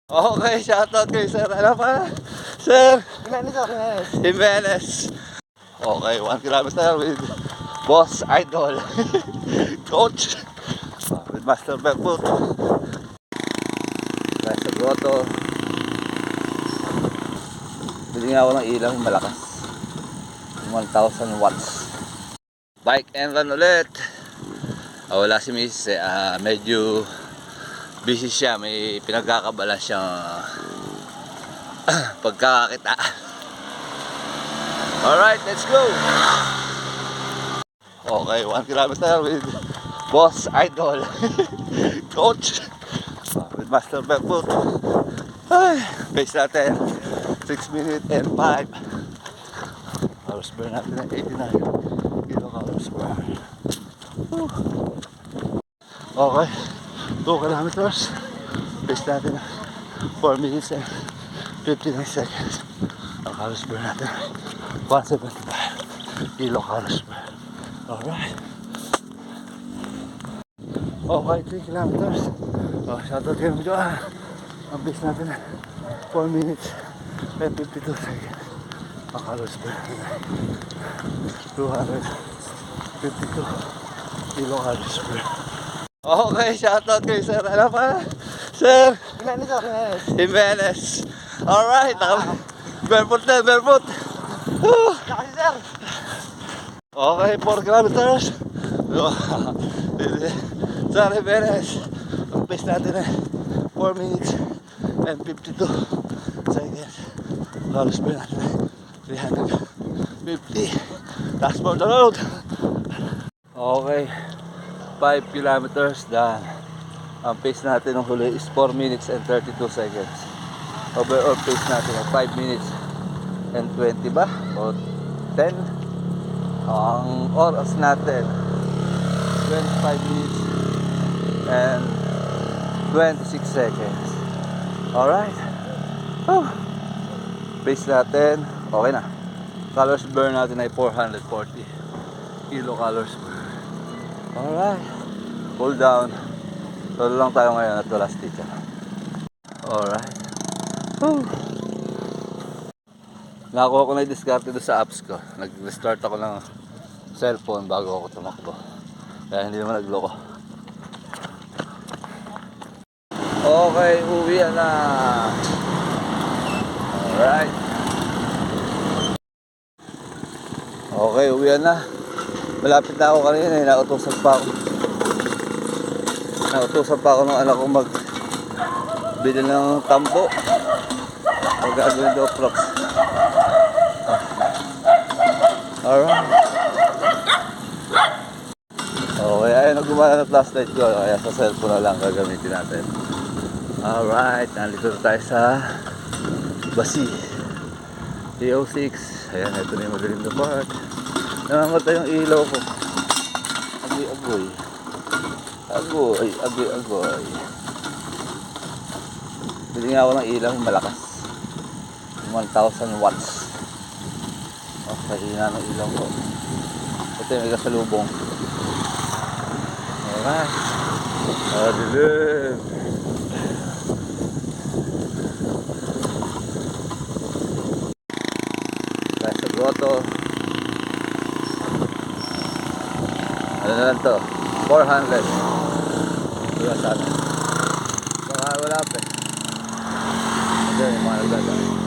Okay, shoutout kay Sir. Ano pa? Sir Jimenez ako, Jimenez. Jimenez. Okay, 1 kilometer with Boss Idol. Coach. With Master Barefoot. Guys, sa grotto. Bili nga ako ng ilaw malakas. 1,000 watts. Bike and run ulit. Wala si Miss. Medyo busy siya, may pinagkakabala siyang pagkakakita. Alright, let's go! Okay, 1 kilometer with Boss Idol. Coach. With Master Barefoot. Ay, pace natin 6 minutes and 5 hours burn natin ng 89 kilocalories per hour. Okay, 2 kilometers. Pace natin 4 minutes and 59 seconds. Ang calories burn natin 175 kilocalories per hour. Alright. Okay, 3 kilometers. Shoutout kayo mo dyan. Ang pace natin 4 minutes and 52 seconds. Ang calories burn natin 252 kilocalories per hour. Okay, shoutout kay Sir. Ano pa? Sir Jimenez ako, Jimenez. Jimenez. Alright, barefoot na, barefoot. Kasi sir. Okay, 4 kilometers. Sir Jimenez. Ang pace natin 4 minutes and 52 seconds. Calories per natin 350. That's for the road. Okay, 5 kilometers done. Ang pace natin ng huli is 4 minutes and 32 seconds. Overall pace natin ay 5 minutes and 20 ba? O 10? Ang oras natin 25 minutes and 26 seconds. Alright. Pace natin okay na. Calories burn natin ay 440 kilocalories per hour. Alright. Cool down. Solo lang tayo ngayon at wala sticker. Alright. Nakakuha ko na yung diskarte doon sa apps ko. Nag-restart ako ng cellphone bago ako tumakbo. Kaya hindi naman nagloko. Okay, uwi na. Alright. Okay, uwi na. Malapit na ako kanina, nautusan pa ako. Nautusan pa ako ng anak ko magbili ng tambo. Magagawin daw props. Alright. Okay, ayun, nagumana ng flashlight ko. Kaya sa cellphone na lang gagamitin natin. Alright, nandito tayo sa Basi T06. Ayan, ito na yung madilim na part. Namamatay yung ilaw ko. Agoy. Bili nga ako ng ilaw malakas. 1,000 watts. Kahina ng ilaw ko. Ito yung may kasalubong. Alright. Dilim. Guys, sa grotto. Ano na lang to? 400. Diba sana? Baka wala pa eh. Ito yung mga nagdadaan.